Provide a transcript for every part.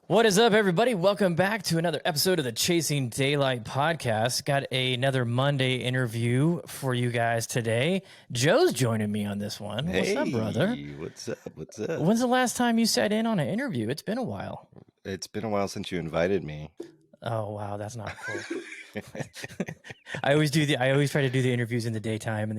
What is up, everybody? Welcome back to another episode of the Chasing Daylight podcast. Got another Monday interview for you guys today. Joe's joining me on this one. What's up, brother? What's up? What's up? When's the last time you sat in on an interview? It's been a while. It's been a while since you invited me. Oh wow, that's not cool. I always try to do the interviews in the daytime, and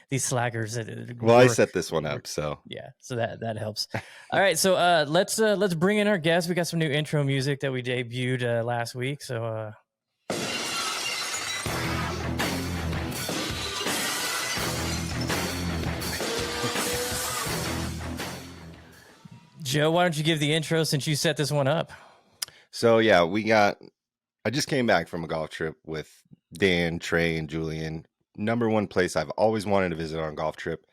these slackers. Well, I set this one up, so yeah, so that helps. All right, so let's bring in our guest. We got some new intro music that we debuted last week. So Joe, why don't you give the intro since you set this one up? So yeah, I just came back from a golf trip with Dan, Trey, and Julian. Number one place I've always wanted to visit on a golf trip.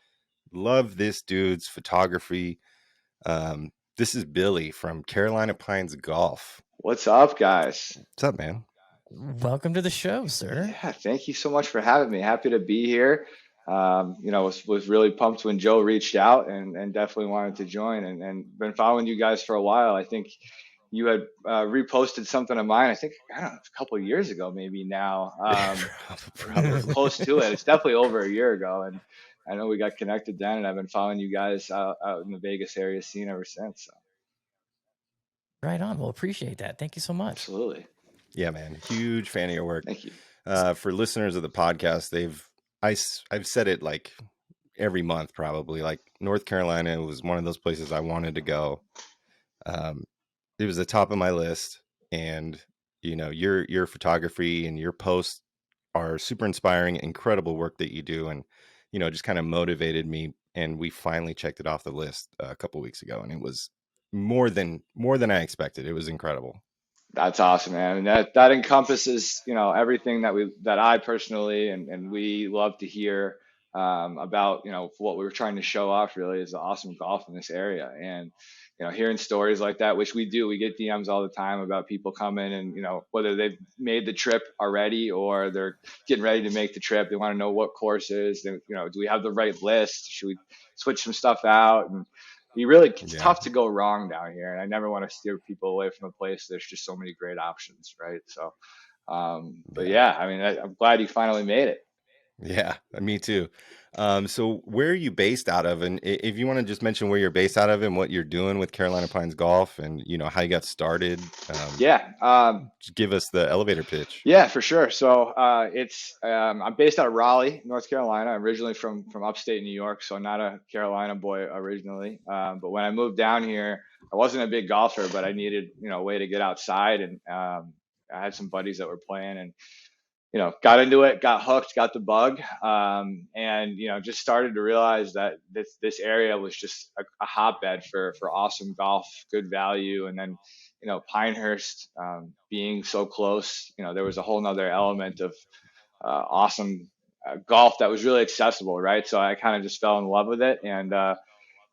Love this dude's photography. This is Billy from Carolina Pines Golf. What's up, guys? What's up, man? Welcome to the show, sir. Yeah, thank you so much for having me. Happy to be here. Was really pumped when Joe reached out and definitely wanted to join and been following you guys for a while. I think you had reposted something of mine, I don't know, a couple of years ago, maybe now. Probably close to it. It's definitely over a year ago. And I know we got connected then, and I've been following you guys out in the Vegas area scene ever since. So. Right on. Well, appreciate that. Thank you so much. Absolutely. Yeah, man. Huge fan of your work. Thank you. For listeners of the podcast, I've said it like every month, probably. Like North Carolina was one of those places I wanted to go. It was the top of my list, and your photography and your posts are super inspiring, incredible work that you do, and just kind of motivated me. And we finally checked it off the list a couple of weeks ago, and it was more than I expected. It was incredible. That's awesome, man. And that encompasses, everything that I personally and we love to hear about, what we were trying to show off really is the awesome golf in this area. And, hearing stories like that, which we do, we get DMs all the time about people coming and, whether they've made the trip already or they're getting ready to make the trip. They want to know what courses, do we have the right list? Should we switch some stuff out? And it's tough to go wrong down here. And I never want to steer people away from a place. There's just so many great options. Right. So, but yeah, I mean, I'm glad you finally made it. Yeah, me too. So where are you based out of? And if you want to just mention where you're based out of and what you're doing with Carolina Pines Golf and, how you got started. Just give us the elevator pitch. Yeah, for sure. So I'm based out of Raleigh, North Carolina. I'm originally from upstate New York, so not a Carolina boy originally. But when I moved down here, I wasn't a big golfer, but I needed, a way to get outside. And I had some buddies that were playing and, got into it, got hooked, got the bug, and just started to realize that this area was just a hotbed for awesome golf, good value, and then Pinehurst being so close, there was a whole nother element of awesome golf that was really accessible, right? So I kind of just fell in love with it and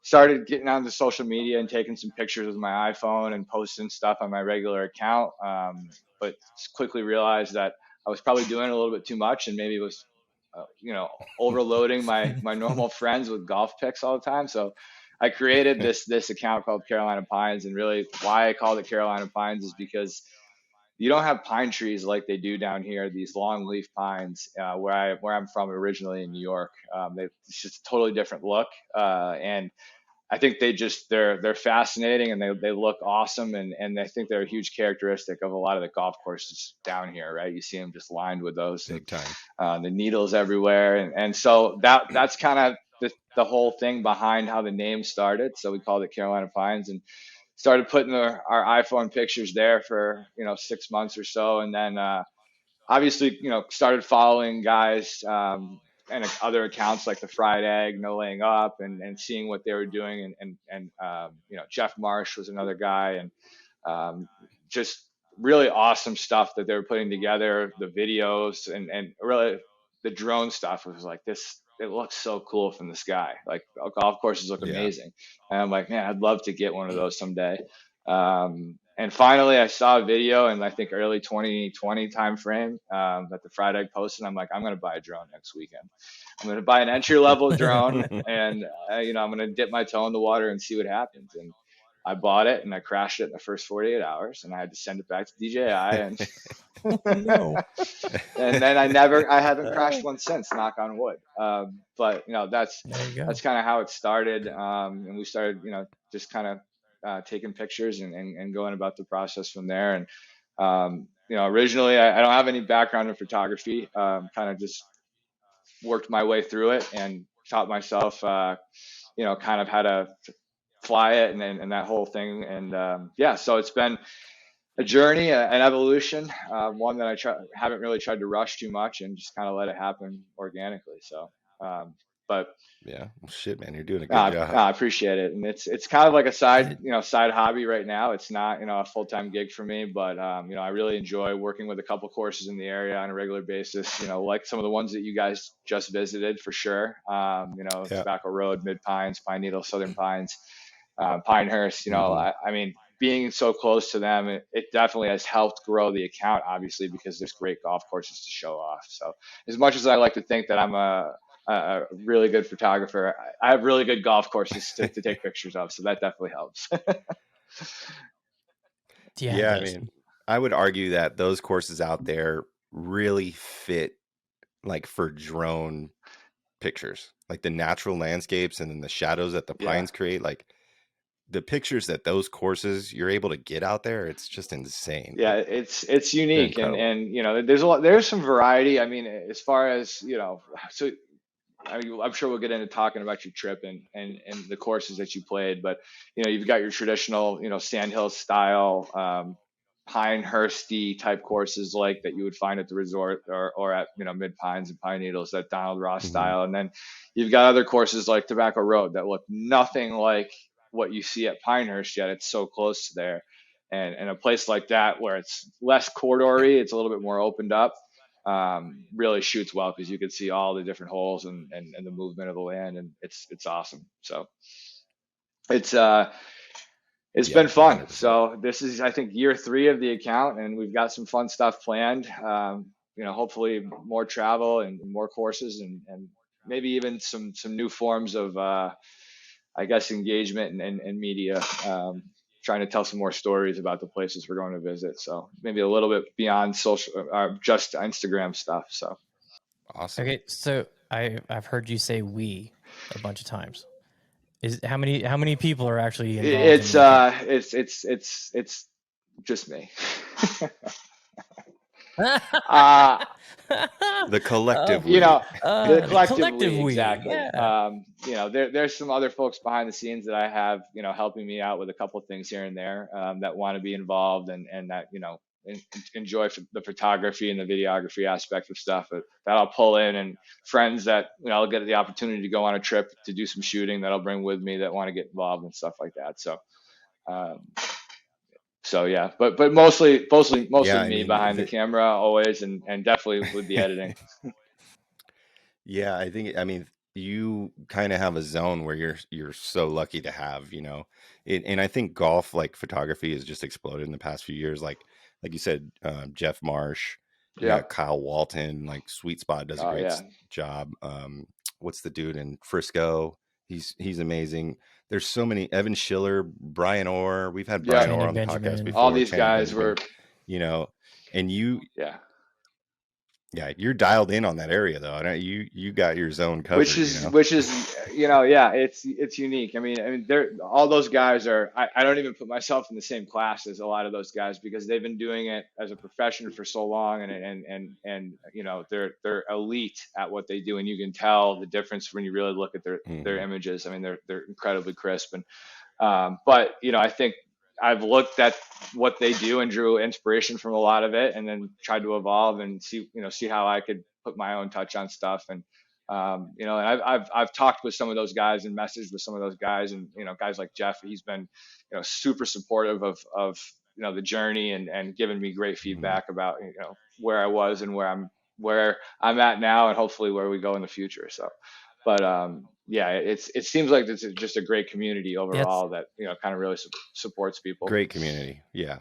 started getting onto social media and taking some pictures with my iPhone and posting stuff on my regular account, but quickly realized that I was probably doing a little bit too much and maybe was, overloading my normal friends with golf pics all the time. So I created this account called Carolina Pines, and really why I called it Carolina Pines is because you don't have pine trees like they do down here. These long leaf pines, where I'm from originally in New York, it's just a totally different look, and I think they're fascinating and they look awesome, and I think they're a huge characteristic of a lot of the golf courses down here, right? You see them just lined with those big time, the needles everywhere, and so that's kind of the whole thing behind how the name started. So we called it Carolina Pines and started putting our iPhone pictures there for 6 months or so, and then obviously started following guys. And other accounts like the Fried Egg, No Laying Up, and seeing what they were doing, and Jeff Marsh was another guy, and just really awesome stuff that they were putting together. The videos and really the drone stuff was like this. It looks so cool from the sky. Like golf courses look amazing, and I'm like, man, I'd love to get one of those someday. And finally, I saw a video in I think early 2020 timeframe that the Fried Egg posted. I'm like, I'm going to buy a drone next weekend. I'm going to buy an entry level drone, and I'm going to dip my toe in the water and see what happens. And I bought it and I crashed it in the first 48 hours, and I had to send it back to DJI, and No. and then I haven't crashed one since, knock on wood. But that's There you go. kind of how it started, and we started just kind of taking pictures and going about the process from there. And originally I don't have any background in photography, kind of just worked my way through it and taught myself kind of how to fly it and that whole thing. And so it's been a journey, an evolution, one that haven't really tried to rush too much and just kind of let it happen organically. So, but Yeah, well, shit, man, you're doing a good job. I appreciate it, and it's kind of like a side hobby right now. It's not a full-time gig for me, but I really enjoy working with a couple courses in the area on a regular basis. Like some of the ones that you guys just visited for sure. Yeah. Tobacco Road, Mid Pines, Pine Needle, Southern Pines, Pinehurst. Mhm. I mean, being so close to them, it definitely has helped grow the account, obviously, because there's great golf courses to show off. So as much as I like to think that I'm a really good photographer, I have really good golf courses to take pictures of. So that definitely helps. Yeah, Yeah, it I does. mean, I would argue that those courses out there really fit like for drone pictures, like the natural landscapes and then the shadows that the Yeah. pines create. Like the pictures that those courses you're able to get out there, it's just insane. Yeah, Like, it's they're unique, incredible. and there's some variety. I mean, as far as so I'm sure we'll get into talking about your trip and the courses that you played, but you've got your traditional Sandhill style, Pinehursty type courses like that you would find at the resort or at Mid Pines and Pine Needles, that Donald Ross Mhm. style, and then you've got other courses like Tobacco Road that look nothing like what you see at Pinehurst, yet it's so close to there, and a place like that where it's less corridory, it's a little bit more opened up, really shoots well because you can see all the different holes and the movement of the land, and it's awesome. So it's Yeah, been fun. 100%. So this is, I think, year 3 of the account, and we've got some fun stuff planned. Hopefully more travel and more courses, and maybe even some new forms of I guess engagement and media. Trying to tell some more stories about the places we're going to visit. So maybe a little bit beyond social, just Instagram stuff. So Awesome. Okay, so I've heard you say "we" a bunch of times. Is how many people are actually involved in it's the account? it's just me. The collective You know, the the collective collective we, "we." exactly. Yeah. There's some other folks behind the scenes that I have, helping me out with a couple of things here and there, that want to be involved and that, enjoy the photography and the videography aspect of stuff that I'll pull in, and friends that, I'll get the opportunity to go on a trip to do some shooting that I'll bring with me that want to get involved and stuff like that. Um, so yeah, but mostly Yeah, I me mean, behind the camera always, and definitely with the editing. yeah, I mean, you kind of have a zone where you're so lucky to have, and I think golf, like photography, has just exploded in the past few years. Like you said, Jeff Marsh, you Yep. got Kyle Walton, like Sweet Spot does a Oh great yeah. job. What's the dude in Frisco? He's amazing. There's so many. Evan Schiller, Brian Orr. We've had Brian Yep. Orr Channing on the podcast Benjamin. All before. these Channing guys Benjamin, were, and you. yeah. Yeah, you're dialed in on that area though. You got your zone covered, Which is, yeah, it's unique. I mean, they're all those guys are. I don't even put myself in the same class as a lot of those guys because they've been doing it as a profession for so long, and they're elite at what they do, and you can tell the difference when you really look at their Mhm. images. I mean, they're incredibly crisp, and but I think I've looked at what they do and drew inspiration from a lot of it, and then tried to evolve and see how I could put my own touch on stuff. And and I've talked with some of those guys and messaged with some of those guys, and guys like Jeff, he's been super supportive of the journey, and given me great Mhm. feedback about where I was and where I'm at now, and hopefully where we go in the future. So, but yeah, it seems like it's just a great community Yeah, overall that kind of really supports people. Great community. Yeah.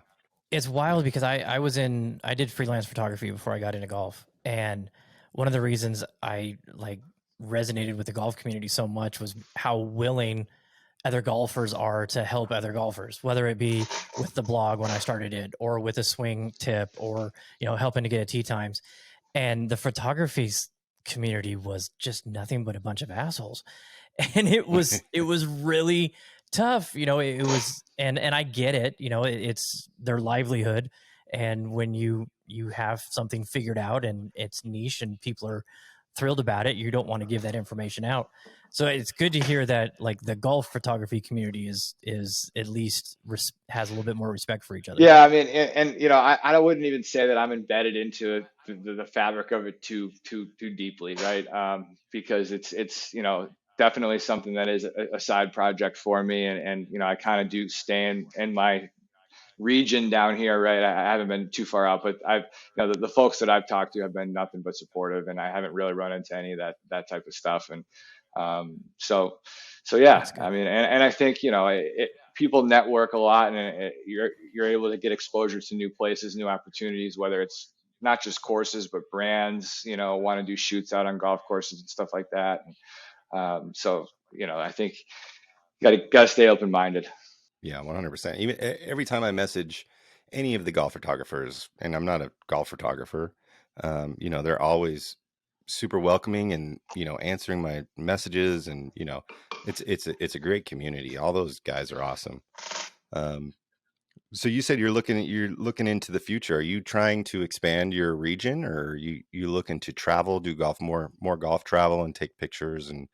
it's wild because I did freelance photography before I got into golf, and one of the reasons I like resonated with the golf community so much was how willing other golfers are to help other golfers, whether it be with the blog when I started it, or with a swing tip, or, helping to get a tee times. And the photography community was just nothing but a bunch of assholes. And it was really tough. It was, and I get it, it's their livelihood. And when you have something figured out and it's niche and people are thrilled about it, you don't want to give that information out. So it's good to hear that like the golf photography community is at least has a little bit more respect for each other. Yeah, I mean, and I wouldn't even say that I'm embedded into the fabric of it too deeply, right? Because it's definitely something that is a side project for me, and I kind of do stay in my region down here, right? I haven't been too far out, but I've, the folks that I've talked to have been nothing but supportive, and I haven't really run into any of that type of stuff. And so yeah, I mean, and I think, people network a lot, and you're able to get exposure to new places, new opportunities, whether it's not just courses, but brands, want to do shoots out on golf courses and stuff like that. So, I think you gotta stay open-minded. Yeah, 100%. Even every time I message any of the golf photographers, and I'm not a golf photographer, they're always super welcoming and, answering my messages, and, it's a great community. All those guys are awesome. So you said you're looking into the future. Are you trying to expand your region, or are you looking to travel, do more golf travel and take pictures and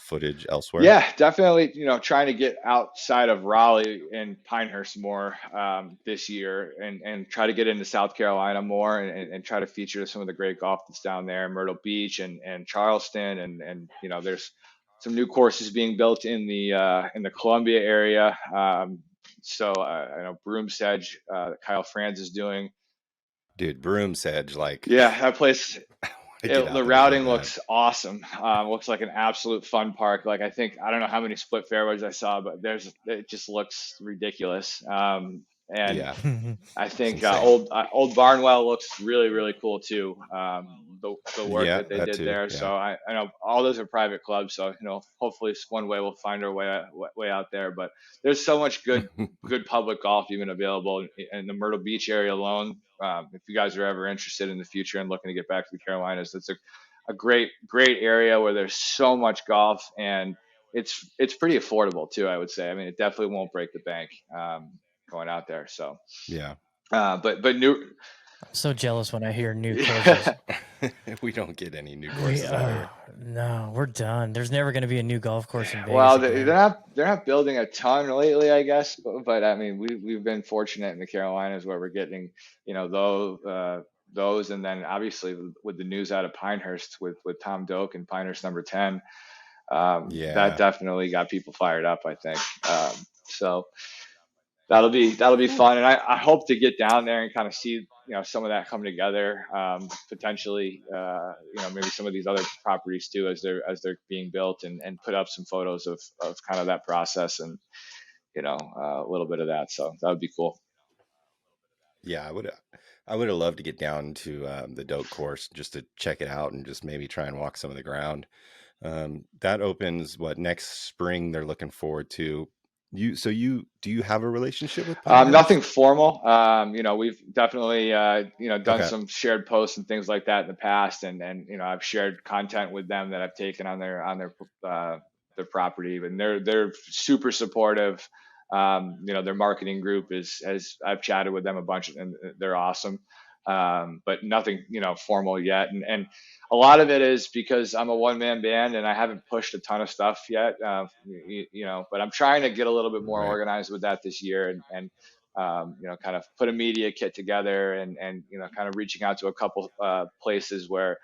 footage elsewhere? Yeah, definitely. Trying to get outside of Raleigh and Pinehurst more this year, and try to get into South Carolina more, and try to feature some of the great golf that's down there, Myrtle Beach and Charleston, and there's some new courses being built in the Columbia area. So I know Broom's Edge, Kyle Franz is doing. Dude, Broom's Edge, like, yeah, that place. The routing so looks awesome. Looks like an absolute fun park. Like, I don't know how many split fairways I saw, but it just looks ridiculous. And yeah, I think old Barnwell looks really, really cool too. The work that they did too, there. Yeah. So I know all those are private clubs. So hopefully one way we'll find our way out there. But there's so much good public golf even available in the Myrtle Beach area alone. If you guys are ever interested in the future and looking to get back to the Carolinas, it's a great area where there's so much golf, and it's pretty affordable too, I would say. I mean, it definitely won't break the bank going out there. So yeah. But new. I'm so jealous when I hear new courses. We don't get any new courses out here. No, we're done. There's never going to be a new golf course in Vegas. Well, they're not building a ton lately, I guess. But I mean, we've been fortunate in the Carolinas where we're getting, those, and then obviously with the news out of Pinehurst with Tom Doak and Pinehurst number 10, that definitely got people fired up, I think. So that'll be fun, and I hope to get down there and kind of see some of that come together, potentially maybe some of these other properties too as they're being built, and put up some photos of kind of that process, and a little bit of that. So that would be cool. Yeah, I would have loved to get down to the Doak course just to check it out and just maybe try and walk some of the ground. That opens next spring. They're looking forward to. Do you have a relationship with Pinehurst? Nothing formal. We've definitely done some shared posts and things like that in the past, and I've shared content with them that I've taken on their property, and they're super supportive. Their marketing group I've chatted with them a bunch, and they're awesome. But nothing, formal yet. And a lot of it is because I'm a one-man band and I haven't pushed a ton of stuff yet, but I'm trying to get a little bit more organized with that this year, and kind of put a media kit together, and kind of reaching out to a couple places where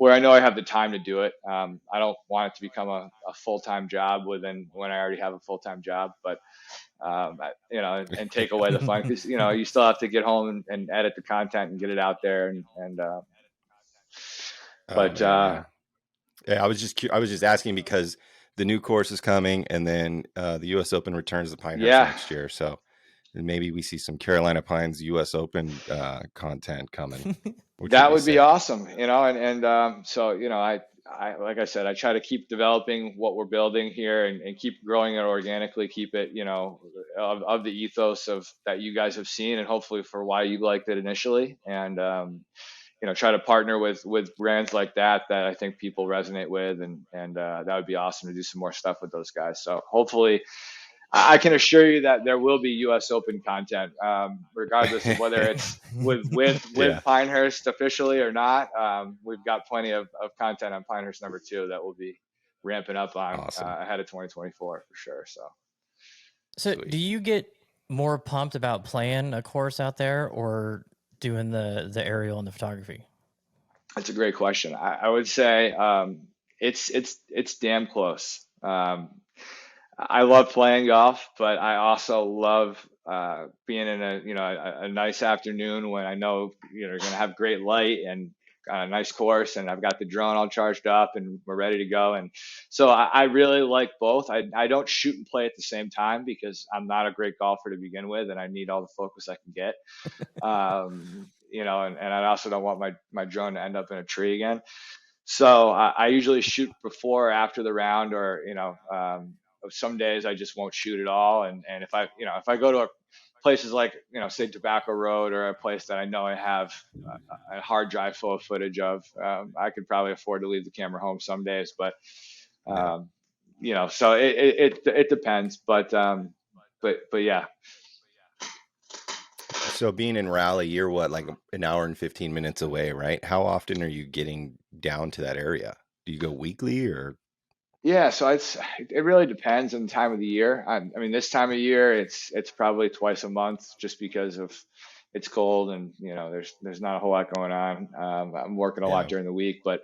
I know I have the time to do it. I don't want it to become a full-time job when I already have a full-time job, but and take away the fun, because you still have to get home and edit the content and get it out there, yeah, I was just asking because the new course is coming, and then the U.S. Open returns to Pinehurst next year, so maybe we see some Carolina Pines U.S. Open content coming. That would be awesome, so like I said, I try to keep developing what we're building here and keep growing it organically, keep it, of the ethos of that you guys have seen, and hopefully for why you liked it initially. And, try to partner with brands like that I think people resonate with, and that would be awesome to do some more stuff with those guys. So hopefully, I can assure you that there will be U.S. Open content, regardless of whether it's Yeah. with Pinehurst officially or not. We've got plenty of content on Pinehurst #2 that we'll be ramping up on Awesome. ahead of 2024 for sure. So Sweet. do you get more pumped about playing a course out there or doing the aerial and the photography? That's a great question. I would say it's damn close. I love playing golf, but I also love being in a nice afternoon when I know you're going to have great light and a nice course, and I've got the drone all charged up and we're ready to go. And so I really like both. I don't shoot and play at the same time because I'm not a great golfer to begin with, and I need all the focus I can get. And I also don't want my drone to end up in a tree again. So I usually shoot before or after the round, or some days I just won't shoot at all. And if I go to places like say Tobacco Road, or a place that I know I have a hard drive full of footage of, I could probably afford to leave the camera home some days. But so it depends. But yeah. So being in Raleigh, you're what, like an hour and 15 minutes away, right? How often are you getting down to that area? Do you go weekly or? Yeah, so it really depends on the time of the year. I mean, this time of year, it's probably twice a month, just because of it's cold, and there's not a whole lot going on. I'm working a lot Yeah. during the week, but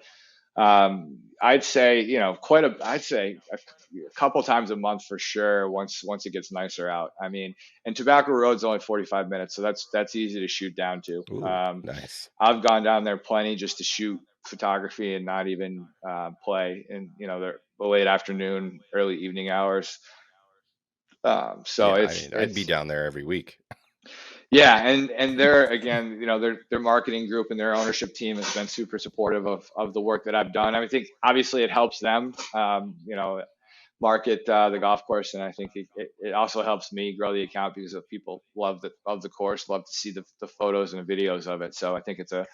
I'd say I'd say a couple times a month for sure. Once it gets nicer out. I mean, and Tobacco Road's only 45 minutes, so that's easy to shoot down to. Ooh, nice. I've gone down there plenty just to shoot photography and not even play in the late afternoon, early evening hours. So Yeah, I it's mean, I'd be down there every week. yeah, and they're again, their marketing group and their ownership team has been super supportive of the work that I've done. I think obviously it helps them, market the golf course, and I think it also helps me grow the account because of people love the course, love to see the photos and the videos of it. So I think it's a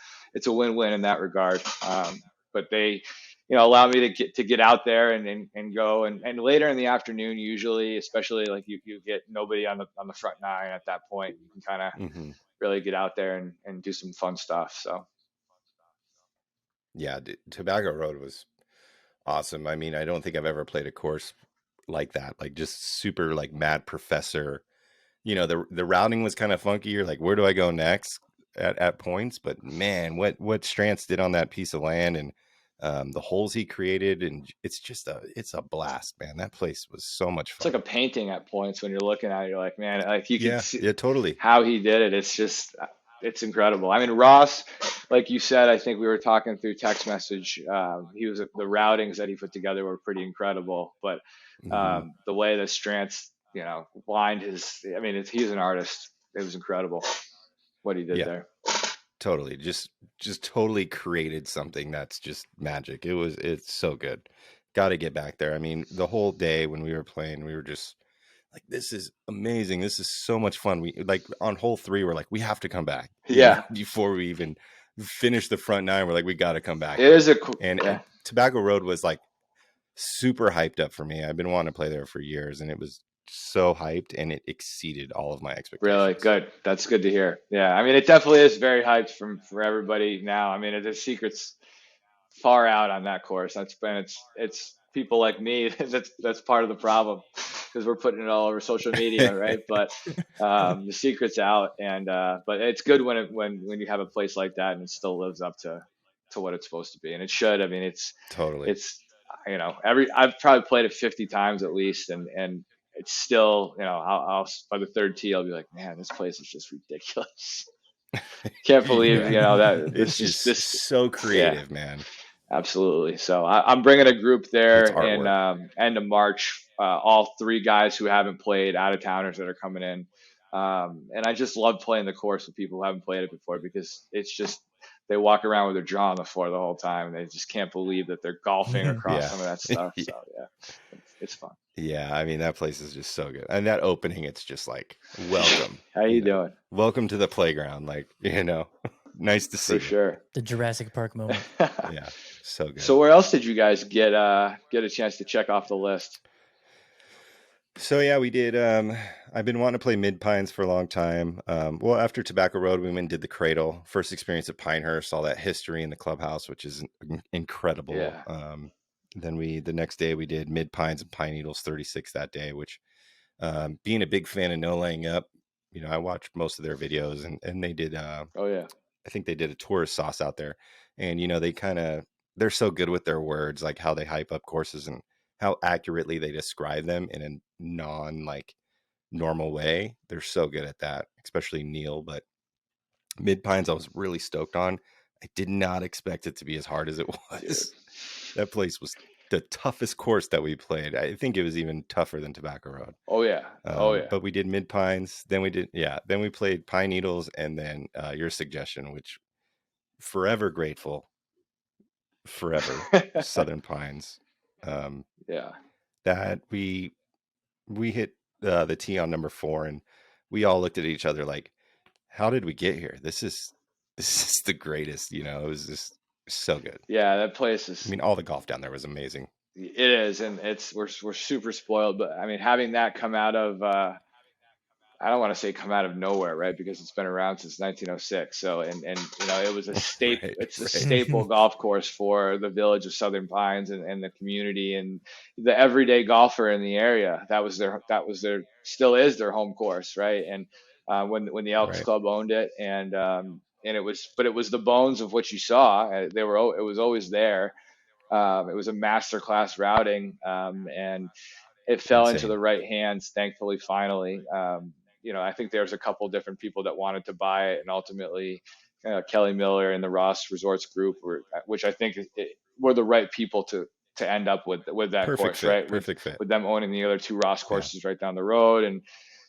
win-win in that regard. But they allow me to get out there and go, and later in the afternoon, usually, especially like you get nobody on the front nine at that point, you can kind of really get out there and do some fun stuff. So Yeah, Tobacco Road was awesome. I mean, I don't think I've ever played a course like that, like just super like mad professor. The routing was kind of funky. You're like, where do I go next at points? But man, what Strantz did on that piece of land, and the holes he created, and it's a blast, man. That place was so much fun. It's like a painting at points when you're looking at it. You're like, man, like you can see totally how he did it. It's incredible. I mean, Ross, like you said, I think we were talking through text message. The routings that he put together were pretty incredible. But the way that Strantz, lined he's an artist. It was incredible what he did there. Totally. Just totally created something that's just magic. It's so good. Got to get back there. I mean, the whole day when we were playing, we were just like, this is amazing. This is so much fun. We like on hole 3, we're like, we have to come back. Before we even finish the front 9, we're like, we got to come back. It is and Tobacco Road was like super hyped up for me. I've been wanting to play there for years, and it was so hyped, and it exceeded all of my expectations. Really good. That's good to hear. Yeah, I mean, it definitely is very hyped for everybody now. I mean, the secret's far out on that course. It's people like me that's part of the problem, because we're putting it all over social media, right? But the secret's out, and but it's good when you have a place like that and it still lives up to what it's supposed to be, and it should. I mean, it's I've probably played it 50 times at least, and it's still, I'll by the third tee, I'll be like, man, this place is just ridiculous. Can't believe, that it's just so creative, man. Absolutely. So I'm bringing a group there in end of March, all 3 guys who haven't played, out of towners that are coming in. And I just love playing the course with people who haven't played it before, because it's just, they walk around with their jaw on the floor the whole time. They just can't believe that they're golfing across Yeah. some of that stuff. So yeah, it's fun. Yeah, I mean that place is just so good. And that opening, it's just like, welcome. How you doing? Welcome to the playground. Like, nice to see For sure. The Jurassic Park moment. you. Yeah, so good. So where else did you guys get a chance to check off the list? So yeah, we did. I've been wanting to play Mid Pines for a long time. Well, after Tobacco Road, we went and did the Cradle. First experience at Pinehurst, all that history in the clubhouse, which is incredible. Yeah. Then the next day we did Mid Pines and Pine Needles 36 that day, which being a big fan of No Laying Up, I watched most of their videos and they did Oh yeah. I think they did a tourist sauce out there, and they're so good with their words, like how they hype up courses and how accurately they describe them in a non normal way. They're so good at that, especially Neil. But Mid Pines, I was really stoked on. I did not expect it to be as hard as it was. That place was the toughest course that we played. I think it was even tougher than Tobacco Road. Oh yeah. But we did Mid Pines, then we played Pine Needles, and then your suggestion, which forever grateful, forever Southern Pines. Yeah. That we hit the tee on number 4, and we all looked at each other like, how did we get here? This is the greatest. It was just so good. Yeah, that place is. I mean, all the golf down there was amazing. It is, and we're super spoiled. But I mean, having that come out of I don't want to say come out of nowhere, right? Because it's been around since 1906. So, and it was a staple. Right, It's a right. staple golf course for the village of Southern Pines and the community and the everyday golfer in the area. That was their still is their home course, right? And when the Elks Right. Club owned it, and it was the bones of what you saw. It was always there. It was a masterclass routing, and it fell into Insane. the right hands, thankfully, finally. I think there's a couple different people that wanted to buy it, and ultimately Kelly Miller and the Ross Resorts Group, which I think were the right people to end up with that Perfect course, fit. right? Perfect fit. With them owning the other 2 Ross courses right down the road, and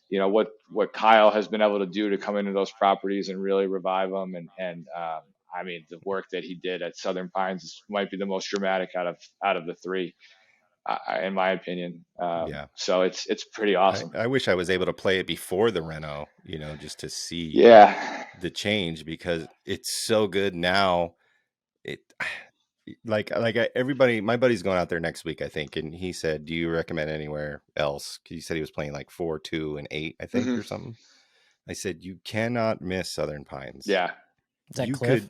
what Kyle has been able to do to come into those properties and really revive them, and I mean, the work that he did at Southern Pines might be the most dramatic out of the 3. In my opinion. So it's pretty awesome. I wish I was able to play it before the reno, just to see the change, because it's so good now. It everybody, my buddy's going out there next week, I think, and he said, do you recommend anywhere else? He said he was playing like 4, 2, and 8, I think, or something. I said, you cannot miss Southern Pines. Is that Cliff?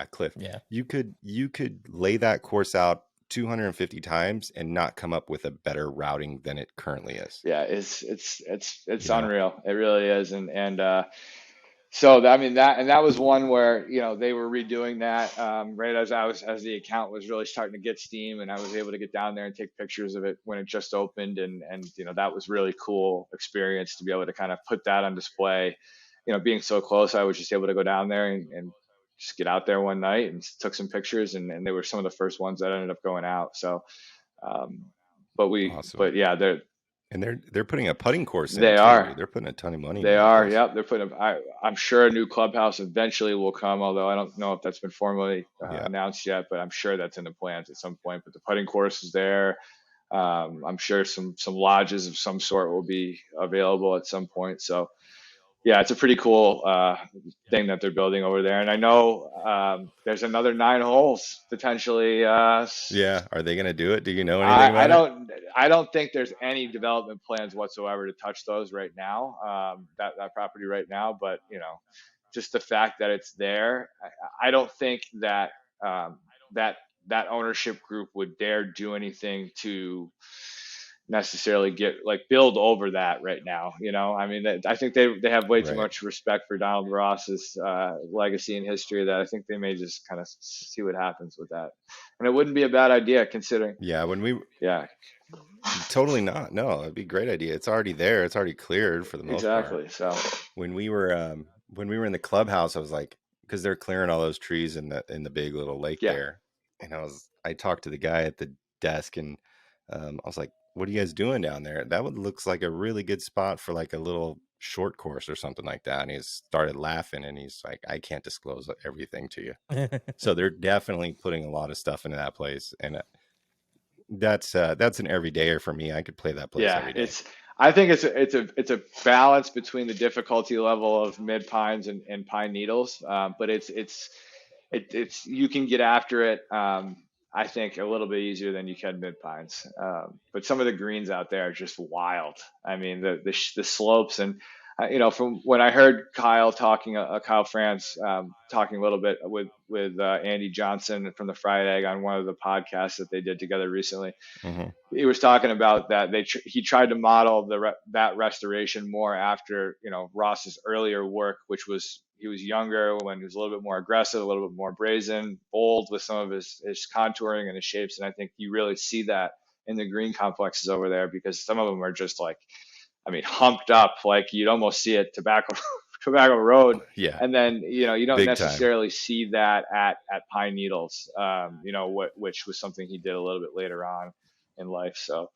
Cliff. Yeah. You could lay that course out 250 times and not come up with a better routing than it currently is. Yeah, it's unreal. It really is. And so I mean that was one where they were redoing that right as the account was really starting to get steam, and I was able to get down there and take pictures of it when it just opened, and that was really cool experience to be able to kind of put that on display. Being so close, I was just able to go down there and just get out there one night and took some pictures, and they were some of the first ones that ended up going out. So, Awesome. Yeah, they're putting a putting course in. They are. They're putting a ton of money. They are. Yep. They're putting. I'm sure a new clubhouse eventually will come, although I don't know if that's been formally announced yet. But I'm sure that's in the plans at some point. But the putting course is there. I'm sure some lodges of some sort will be available at some point. So. Yeah, it's a pretty cool thing that they're building over there, and I know there's another 9 holes potentially. Are they going to do it? Do you know anything about it? I don't think there's any development plans whatsoever to touch those right now. That property right now, but just the fact that it's there, I don't think that that ownership group would dare do anything to necessarily build over that right now. I mean, I think they have way too much respect for Donald Ross's legacy and history that I think they may just kind of see what happens with that. And it wouldn't be a bad idea considering. Totally not. No, it'd be a great idea. It's already there. It's already cleared for the most part. Exactly. So when we were in the clubhouse, I was like, because they're clearing all those trees in the big little lake there, and I talked to the guy at the desk, and I was like, what are you guys doing down there? That looks like a really good spot for like a little short course or something like that. And he started laughing and he's like, I can't disclose everything to you. So they're definitely putting a lot of stuff into that place. And that's an everydayer for me. I could play that place every day. I think it's a balance between the difficulty level of mid pines and pine needles, but it's you can get after it. I think a little bit easier than you can mid pines, but some of the greens out there are just wild. I mean the slopes and from when I heard Kyle talking, Kyle France talking a little bit with Andy Johnson from the Fried Egg on one of the podcasts that they did together recently. Mm-hmm. He was talking about that he tried to model that restoration more after Ross's earlier work, which was he was younger when he was a little bit more aggressive, a little bit more brazen, bold with some of his contouring and his shapes, and I think you really see that in the green complexes over there because some of them are just like, I mean, humped up, like you'd almost see it Tobacco Road. Yeah. And then, you don't Big necessarily see that at Pine Needles, which was something he did a little bit later on in life. So,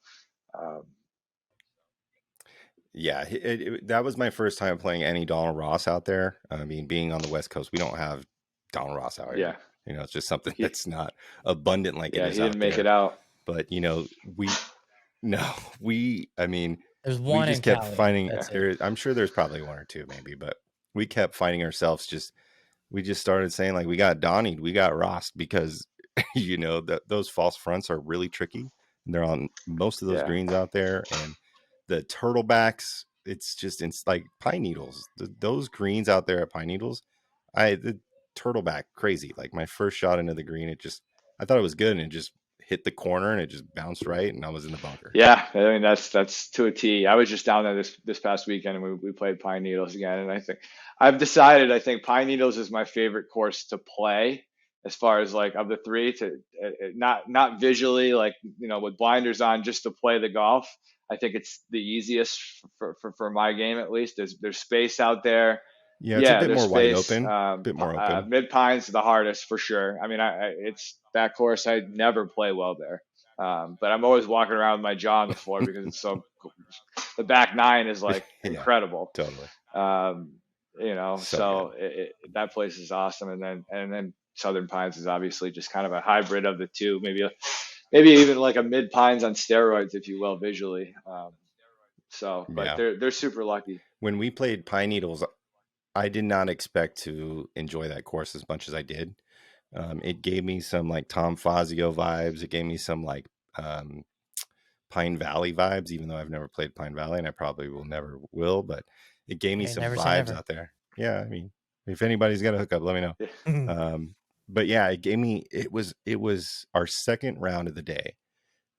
yeah, that was my first time playing any Donald Ross out there. I mean, being on the West Coast, we don't have Donald Ross out here. Yeah. It's just something that's not abundant like it is he didn't out make there. it out. But, I mean, there's one we just in kept Cali. finding, I'm sure there's probably one or two maybe, but we kept finding ourselves we just started saying like, we got Donnied, we got Ross because, those false fronts are really tricky. And they're on most of those greens out there. And the turtlebacks, it's like Pine Needles. Those greens out there at Pine Needles, the turtleback crazy. Like my first shot into the green, I thought it was good and it just hit the corner and it just bounced right and I was in the bunker. Yeah, I mean that's to a T. I was just down there this past weekend and we played Pine Needles again, and I've decided I think Pine Needles is my favorite course to play as far as like of the three to not visually like with blinders on, just to play the golf. I think it's the easiest for my game at least. There's space out there. Yeah, it's a bit there's more wide space. open, bit more open. Mid Pines the hardest for sure. I mean, it's that course. I never play well there, but I'm always walking around with my jaw on the floor because it's so. The back nine is like incredible. Totally. So that place is awesome, and then Southern Pines is obviously just kind of a hybrid of the two. Maybe even like a Mid Pines on steroids, if you will, visually. But they're super lucky. When we played Pine Needles, I did not expect to enjoy that course as much as I did. It gave me some like Tom Fazio vibes. It gave me some like Pine Valley vibes, even though I've never played Pine Valley and I probably never will, but it gave me some vibes out there. Yeah. I mean, if anybody's got a hookup, let me know. But yeah, it was our second round of the day.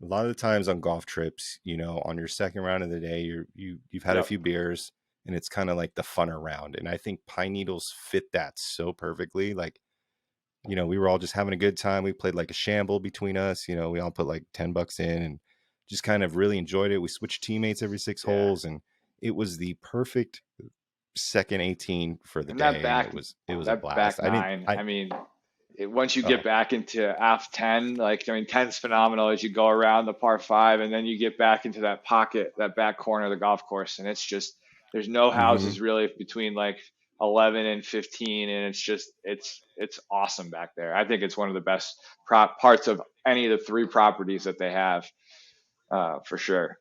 A lot of the times on golf trips, on your second round of the day, you've had a few beers and it's kind of like the funner round. And I think Pine Needles fit that so perfectly. Like, we were all just having a good time. We played like a shamble between us. We all put like $10 in and just kind of really enjoyed it. We switched teammates every 6 holes, and it was the perfect second 18 for the day. It was a blast. Once you get back into AF 10, 10's phenomenal as you go around the par 5, and then you get back into that pocket, that back corner of the golf course, and it's just there's no houses really between like 11 and 15, and it's awesome back there. I think it's one of the best parts of any of the 3 properties that they have, for sure.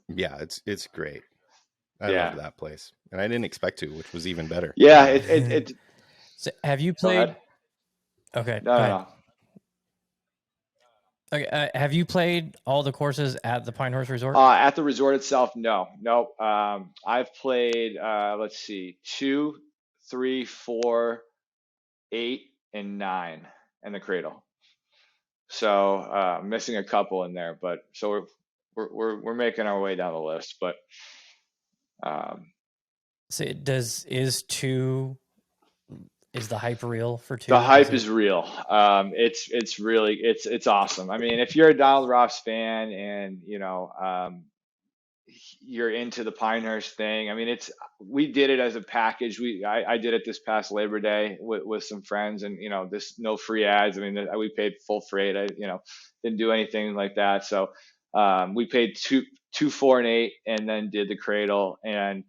Yeah, it's great. I love that place, and I didn't expect to, which was even better. Yeah, So have you played? Okay. No. Okay. Have you played all the courses at the Pinehurst Resort? At the resort itself, no. Nope. I've played, let's see, 2, 3, 4, 8, and 9 in the Cradle. So missing a couple in there, but so we're making our way down the list. But so is the hype real for 2? The hype is real. It's really it's awesome. I mean, if you're a Donald Ross fan and you're into the Pinehurst thing, I mean, we did it as a package. I did it this past Labor Day with some friends, and this no free ads. I mean, we paid full freight. I didn't do anything like that. So we paid 2, 4, and 8, and then did the Cradle, and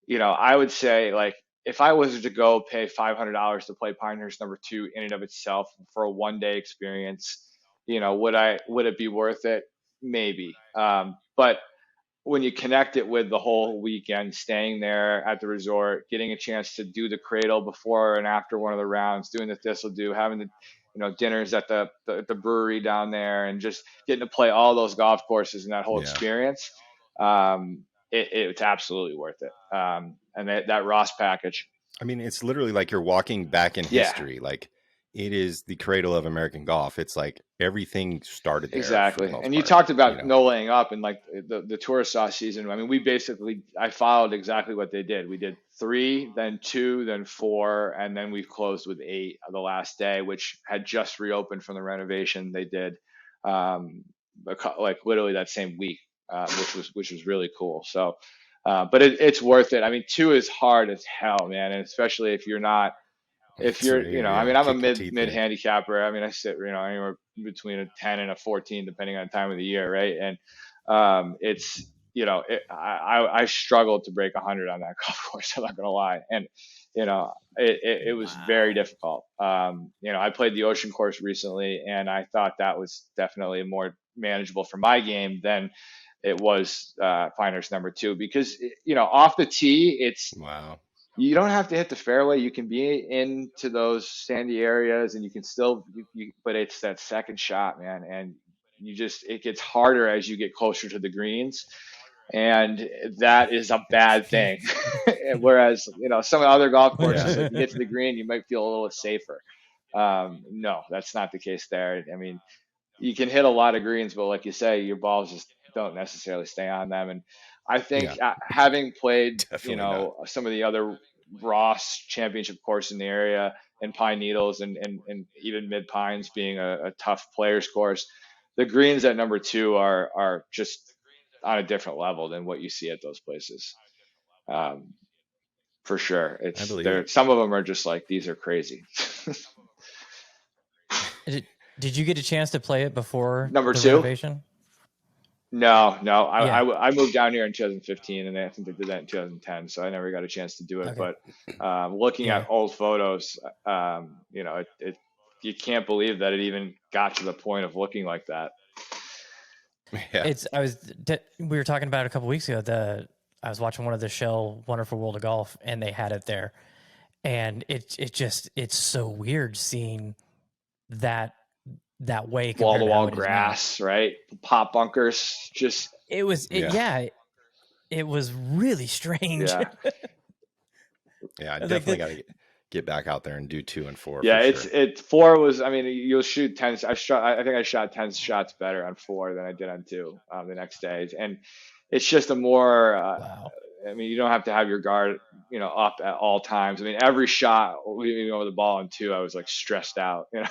I would say, like, if I was to go pay $500 to play Pinehurst number two in and of itself for a 1 day experience, would it be worth it? Maybe. But when you connect it with the whole weekend, staying there at the resort, getting a chance to do the cradle before and after one of the rounds, doing the thistle do, having the dinners at the brewery down there, and just getting to play all those golf courses and that whole Yeah. experience, it's absolutely worth it. And that Ross package. I mean, it's literally like you're walking back in Yeah. history. Like, it is the cradle of American golf. It's like everything started there. Exactly. For the most And you part, talked about no laying up and like the tourist sauce season. I mean, I followed exactly what they did. We did 3, then 2, then 4, and then we closed with 8 the last day, which had just reopened from the renovation they did, like literally that same week, which was really cool. So, but it's worth it. I mean, 2 is hard as hell, man, and especially if you're, I mean, I'm a mid handicapper. I mean, I sit, anywhere between a 10 and a 14, depending on the time of the year, right? And it's, I struggled to break 100 on that golf course. I'm not gonna lie, and it was very difficult. I played the Ocean course recently, and I thought that was definitely more manageable for my game than it was Pinehurst number 2, because off the tee, it's wow. You don't have to hit the fairway. You can be into those sandy areas, and you can still, but it's that second shot, man. And it gets harder as you get closer to the greens. And that is a bad thing. Whereas, some other golf courses, if you get to the green, you might feel a little safer. No, that's not the case there. I mean, you can hit a lot of greens, but like you say, your balls just don't necessarily stay on them. And I think having played, some of the other Ross championship course in the area, and Pine Needles, and even Mid Pines being a tough players course, the greens at number 2 are just on a different level than what you see at those places. For sure. Some of them are just like, these are crazy. Did you get a chance to play it before number the 2 renovation? No. I moved down here in 2015, and I think they did that in 2010, so I never got a chance to do it. Okay. But looking at old photos, you can't believe that it even got to the point of looking like that. Yeah. We were talking about it a couple weeks ago. I was watching one of the Shell Wonderful World of Golf, and they had it there, and it's so weird seeing that way, wall to wall grass, right? Pop bunkers, it was really strange. Yeah, I definitely got to get back out there and do 2 and 4. Yeah, for sure. it's 4 was, I mean, you'll shoot 10. I think I shot 10 shots better on 4 than I did on 2 the next day, and it's just a more. Wow. I mean, you don't have to have your guard, up at all times. I mean, every shot, leaving over the ball on 2, I was like stressed out. It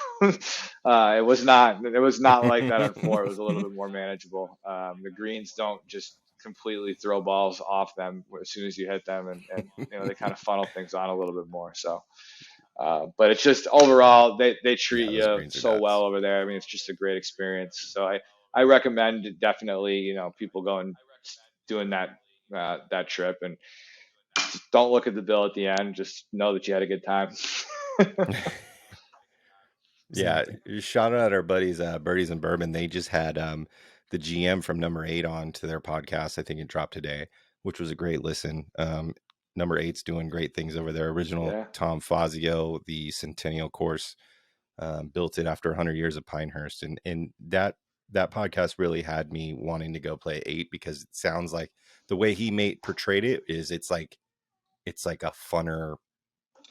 was not like that on 4. It was a little bit more manageable. The greens don't just completely throw balls off them as soon as you hit them, and they kind of funnel things on a little bit more. So, but it's just overall they treat you so well over there. I mean, it's just a great experience. So I recommend definitely people going doing that trip, and just don't look at the bill at the end. Just know that you had a good time. Yeah, shout out our buddies, Birdies and Bourbon. They just had the GM from number 8 on to their podcast. I think it dropped today, which was a great listen. Number 8's doing great things over there. Original Tom Fazio, the Centennial course, built it after 100 years of Pinehurst, and that podcast really had me wanting to go play 8, because it sounds like the way he portrayed it is it's like a funner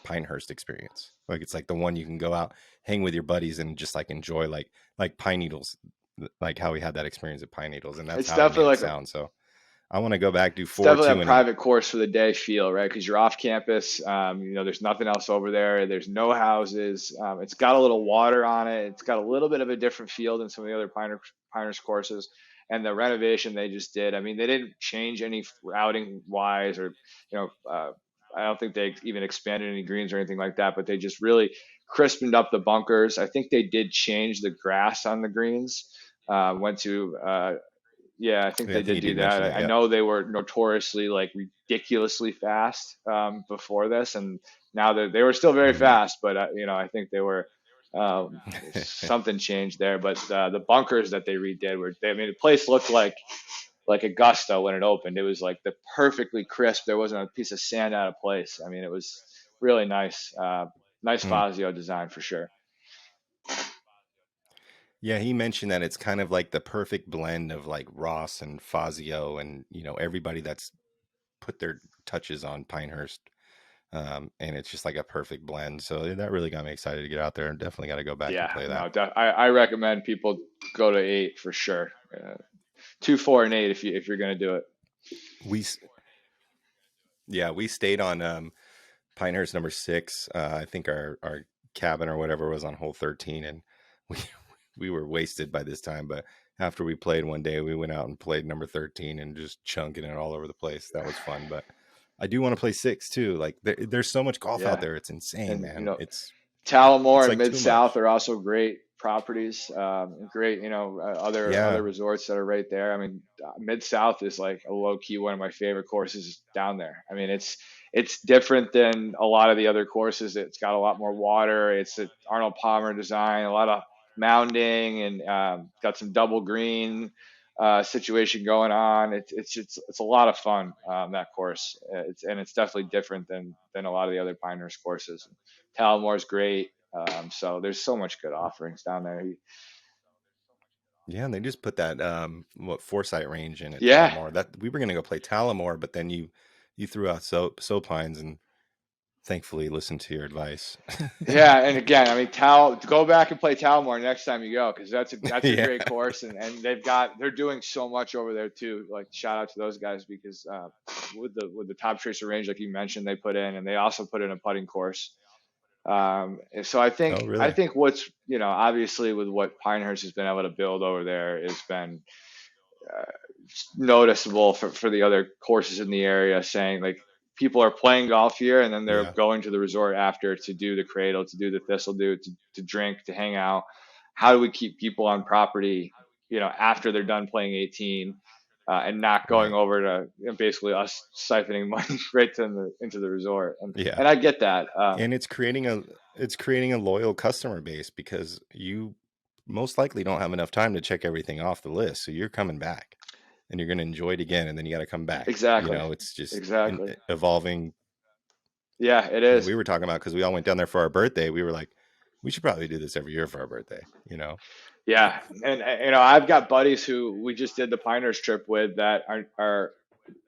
Pinehurst experience. Like, it's like the one you can go out, hang with your buddies, and just like enjoy, like Pine Needles, like how we had that experience at Pine Needles, and that's it's how definitely it sounds. So I want to go back, do 4, it's definitely 2, a private course for the day feel, right? Because you're off campus. There's nothing else over there. There's no houses. It's got a little water on it. It's got a little bit of a different feel than some of the other Pinehurst courses. And the renovation they just did, I mean, they didn't change any routing wise, or I don't think they even expanded any greens or anything like that, but they just really crisped up the bunkers. I think they did change the grass on the greens. Went to Yeah, I think Yeah, I they think did you do did mention that. that. I Yeah. know they were notoriously like ridiculously fast before this, and now they were still very Hmm. fast, but I think they were something changed there. But the bunkers that they redid I mean, the place looked like Augusta when it opened. It was like the perfectly crisp. There wasn't a piece of sand out of place. I mean, it was really nice. Nice Mm. Fazio design for sure. Yeah, he mentioned that it's kind of like the perfect blend of like Ross and Fazio and everybody that's put their touches on Pinehurst. And it's just like a perfect blend. So that really got me excited to get out there, and definitely got to go back and Yeah, play that. no, I recommend people go to 8 for sure. 2, 4, and 8 if you're gonna do it. We stayed on Pinehurst number 6. I think our cabin or whatever was on hole 13, and we we were wasted by this time. But after we played one day, we went out and played number 13 and just chunking it all over the place. That was fun. But I do want to play 6 too. Like there's so much golf out Yeah, there. It's insane, and man. It's Talamore and like Mid too South much. are also great properties. Great, other Yeah. resorts that are right there. I mean, Mid South is like a low key one of my favorite courses down there. I mean, it's different than a lot of the other courses. It's got a lot more water. It's an Arnold Palmer design, a lot of mounding, and got some double green situation going on. It's a lot of fun, that course. It's definitely different than a lot of the other Pinehurst courses. Talamore's great. So there's so much good offerings down there. Yeah, and they just put that Foresight range in at Yeah, Talamore. That we were gonna go play Talamore, but then you threw out Sopines, and thankfully listened to your advice. yeah. And again, I mean, go back and play Talamore next time you go, because that's a Yeah. great course, and they're doing so much over there too. Like, shout out to those guys, because with the Top Tracer range, like you mentioned, they put in, and they also put in a putting course. And so Oh, I really? think what's obviously with what Pinehurst has been able to build over there has been uh, noticeable for the other courses in the area, saying like people are playing golf here and then they're Yeah. going to the resort after to do the cradle, to do the thistle, to drink, to hang out. How do we keep people on property, after they're done playing 18, and not going Right. over to basically us siphoning money right into the resort? And Yeah. and I get that. And it's creating a loyal customer base, because you most likely don't have enough time to check everything off the list. So you're coming back and you're going to enjoy it again, and then you got to come back. Exactly. It's just Exactly. evolving. Yeah, it And is. we were talking about, because we all went down there for our birthday. We were like, we should probably do this every year for our birthday. Yeah, and I've got buddies who we just did the Pinehurst trip with that are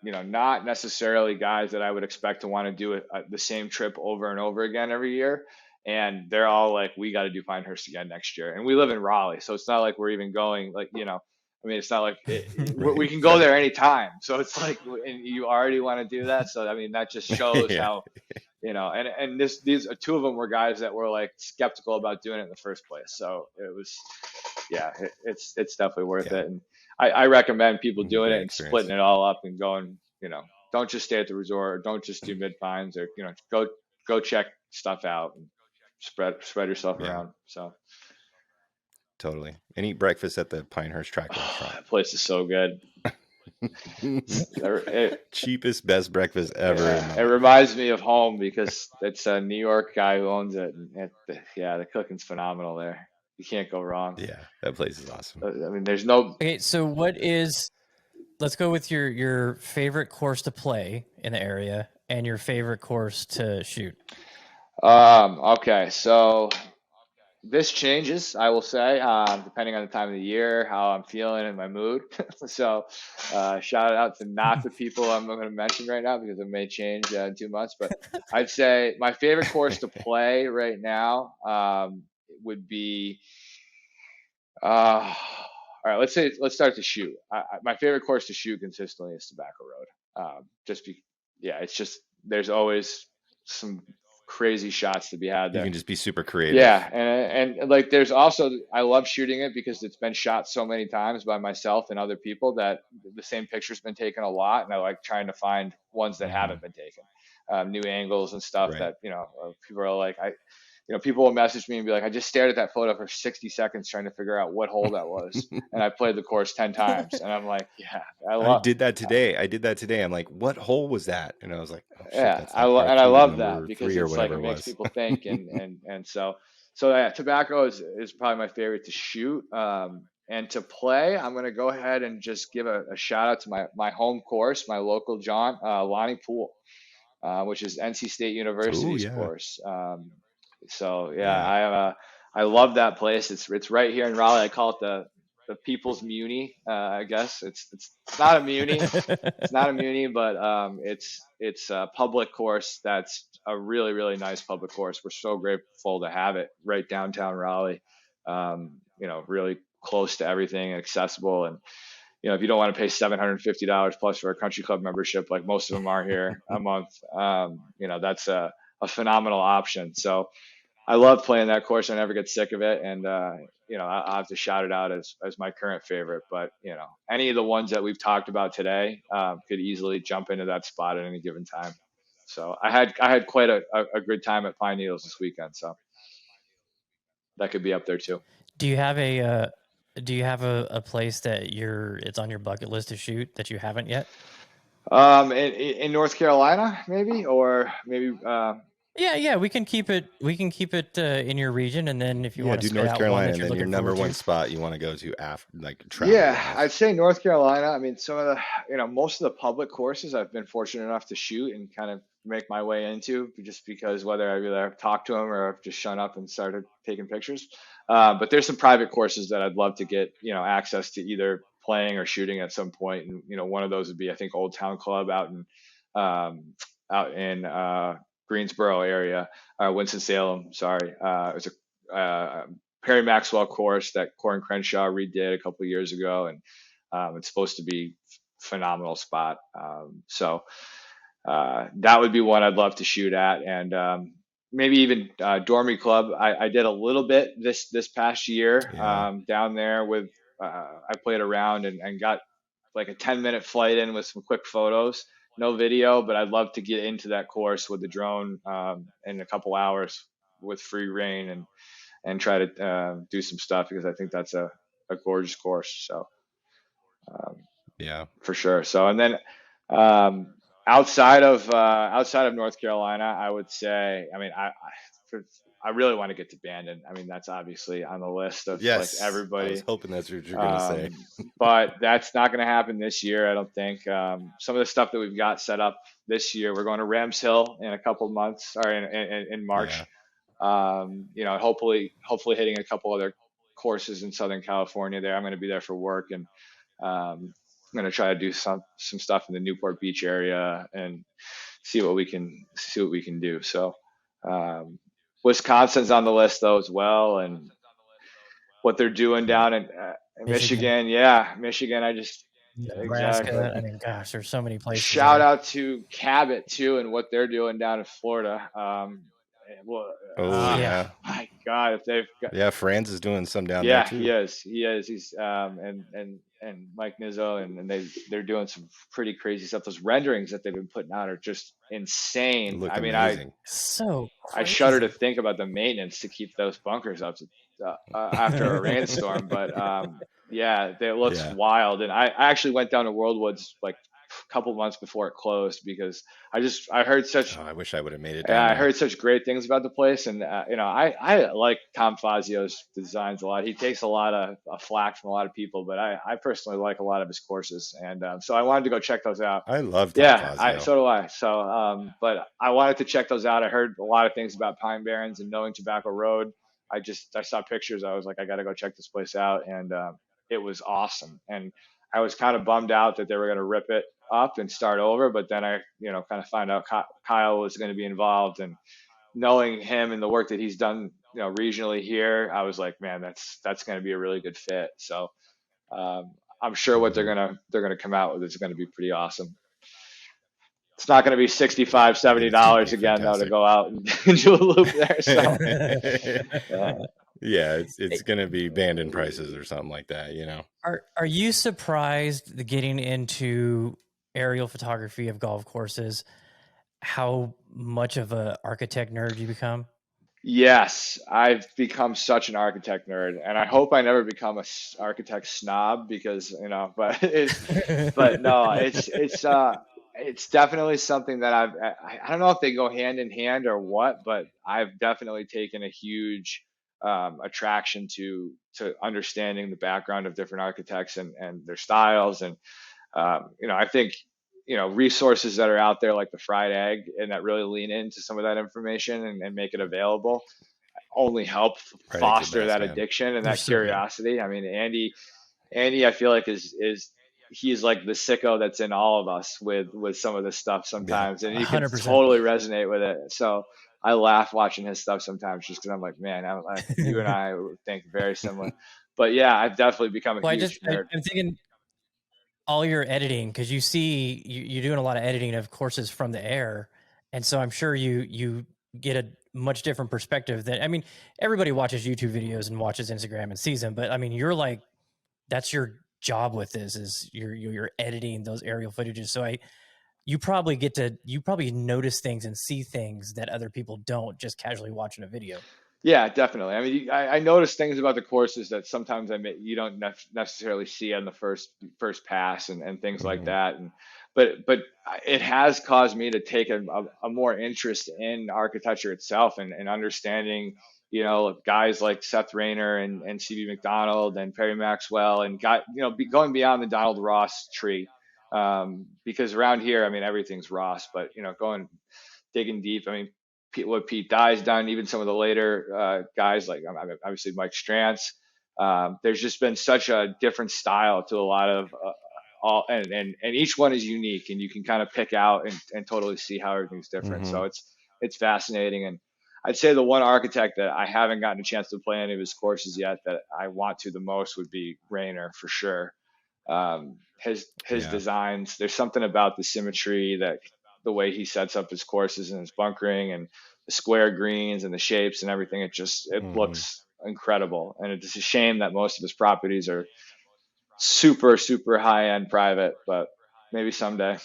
not necessarily guys that I would expect to want to do the same trip over and over again every year. And they're all like, we got to do Pinehurst again next year. And we live in Raleigh, so it's not like we're even going like, I mean, it's not like we Right. can go there anytime. So it's like, and you already want to do that. So I mean, that just shows Yeah. how, and these two of them were guys that were like skeptical about doing it in the first place. So it was, yeah, it's definitely worth Yeah. it. And I recommend people doing it Great and experience. splitting it all up and going, don't just stay at the resort, or don't just do mid pines, or go check stuff out and spread yourself Yeah, around. So totally. And eat breakfast at the Pinehurst Track Restaurant. that place is so good. It, Cheapest, best breakfast ever in my it life. reminds me of home, because it's a New York guy who owns it, and the cooking's phenomenal there. You can't go wrong. Yeah, that place is awesome. I mean, there's no. Okay, so let's go with your favorite course to play in the area and your favorite course to shoot. Okay, so this changes, I will say, depending on the time of the year, how I'm feeling and my mood. So, shout out to not the people I'm going to mention right now, because it may change in 2 months. But I'd say my favorite course to play right now would be. All right, let's start to shoot. My favorite course to shoot consistently is Tobacco Road. Yeah, it's just there's always some crazy shots to be had You there. can just be super creative. Yeah, and like there's also, I love shooting it because it's been shot so many times by myself and other people that the same picture's been taken a lot, and I like trying to find ones that Mhm. haven't been taken, new angles and stuff Right. that people are like, people will message me and be like, I just stared at that photo for 60 seconds trying to figure out what hole that was. And I played the course 10 times. And I'm like, yeah, I did that today. I'm like, what hole was that? And I was like, oh shit, that's like par and I two, love number that because 3 or it's like, whatever it it makes was. people think. And so yeah, tobacco is probably my favorite to shoot. And to play, I'm going to go ahead and just give a shout out to my home course, my local Lonnie Pool, which is NC State University's course. I love that place. It's right here in Raleigh. I call it the People's Muni. I guess it's not a Muni. It's not a Muni, but it's a public course that's a really, really nice public course. We're so grateful to have it right downtown Raleigh. Really close to everything, accessible, and if you don't want to pay $750 plus for a country club membership, like most of them are here a month, that's a phenomenal option. So I love playing that course. I never get sick of it. And, I'll have to shout it out as my current favorite, but any of the ones that we've talked about today, could easily jump into that spot at any given time. So I had quite a good time at Pine Needles this weekend. So that could be up there too. Do you have a place that it's on your bucket list to shoot that you haven't yet? In North Carolina, maybe, or maybe. Yeah, we can keep it in your region, and then if you want to do North out Carolina, one that and then your number one spot you want to go to after, like, travel. Yeah, I'd say North Carolina. I mean, some of the, most of the public courses I've been fortunate enough to shoot and kind of make my way into, just because whether I really have talked to them or I've just shown up and started taking pictures. But there's some private courses that I'd love to get, access to either playing or shooting at some point. And, one of those would be, I think, Old Town Club out in Greensboro area, Winston-Salem, sorry. It was a Perry Maxwell course that Corin Crenshaw redid a couple of years ago, and it's supposed to be phenomenal spot. That would be one I'd love to shoot at, and maybe even Dormy Club. I did a little bit this past year down there with. I played around and got like a 10-minute flight in with some quick photos. No video, but I'd love to get into that course with the drone in a couple hours with free reign and try to do some stuff, because I think that's a gorgeous course. So for sure. So, and then outside of North Carolina, I would say, I mean, I really want to get to Bandon. I mean, that's obviously on the list of like everybody. I was hoping that's what you're going to say. But that's not going to happen this year, I don't think. Some of the stuff that we've got set up this year, we're going to Rams Hill in a couple of months, or in March. Hopefully hitting a couple other courses in Southern California there. I'm going to be there for work, and I'm going to try to do some stuff in the Newport Beach area and see what we can do. So Wisconsin's on the list though as well, and what they're doing down in Michigan. Yeah, Michigan. Nebraska. Exactly. I mean, gosh, there's so many places. Shout out to Cabot too, and what they're doing down in Florida. My God, if they've got, Franz is doing some down there too. He is. He's and Mike Nizzo, and they're doing some pretty crazy stuff. Those renderings that they've been putting out are just insane. I mean, amazing. I shudder to think about the maintenance to keep those bunkers up after a rainstorm. But it looks wild. And I actually went down to Worldwoods like a couple months before it closed, because I heard such. I wish I would have made it. I heard such great things about the place, and I like Tom Fazio's designs a lot. He takes a lot of flack from a lot of people, but I personally like a lot of his courses, and so I wanted to go check those out. I love Tom Fazio. So do I. So but I wanted to check those out. I heard a lot of things about Pine Barrens and knowing Tobacco Road. I saw pictures. I was like, I got to go check this place out, and it was awesome. And I was kind of bummed out that they were going to rip it up and start over, but then I kind of found out Kyle was going to be involved, and knowing him and the work that he's done regionally here, I was like, man, that's going to be a really good fit. So I'm sure what they're gonna come out with is going to be pretty awesome. It's not going to be $65, $70 again though to go out and do a loop there. So it's going to be Bandon prices or something like that, Are you surprised getting into aerial photography of golf courses, how much of a architect nerd you become? Yes, I've become such an architect nerd, and I hope I never become a architect snob because, but but no, it's definitely something that I don't know if they go hand in hand or what, but I've definitely taken a huge attraction to understanding the background of different architects and their styles. And I think resources that are out there like the fried egg and that really lean into some of that information and make it available only help Fried eggs are foster best, that man. addiction and They're that so good. curiosity. I mean, Andy, I feel like is he's like the sicko that's in all of us with some of this stuff Yeah. sometimes, and you can 100%. totally resonate with it. So I laugh watching his stuff sometimes just because I'm like, man, you and I think very similar. But yeah, I've definitely become a Well, huge nerd. I'm thinking all your editing, because you're doing a lot of editing of courses from the air, and so I'm sure you get a much different perspective than, I mean, everybody watches YouTube videos and watches Instagram and sees them, but I mean, you're like, that's your job with this, is you're editing those aerial footages. So you probably notice things and see things that other people don't just casually watching a video. Yeah, definitely. I mean, I noticed things about the courses that sometimes you don't necessarily see on the first pass and things like Hmm. that. And but it has caused me to take a more interest in architecture itself and understanding, guys like Seth Rayner and CB McDonald and Perry Maxwell and going beyond the Donald Ross tree. Because around here, I mean, everything's Ross, but going digging deep. I mean, what Pete Dye's done, even some of the later guys like obviously Mike Strantz. There's just been such a different style to a lot of all, and each one is unique, and you can kind of pick out and totally see how everything's different. Hmm. So it's fascinating. And I'd say the one architect that I haven't gotten a chance to play any of his courses yet that I want to the most would be Rayner for sure. His Yeah. designs, there's something about the symmetry, that the way he sets up his courses and his bunkering and the square greens and the shapes and everything, it Hmm. looks incredible. And it's a shame that most of his properties are super super high end private, but maybe someday.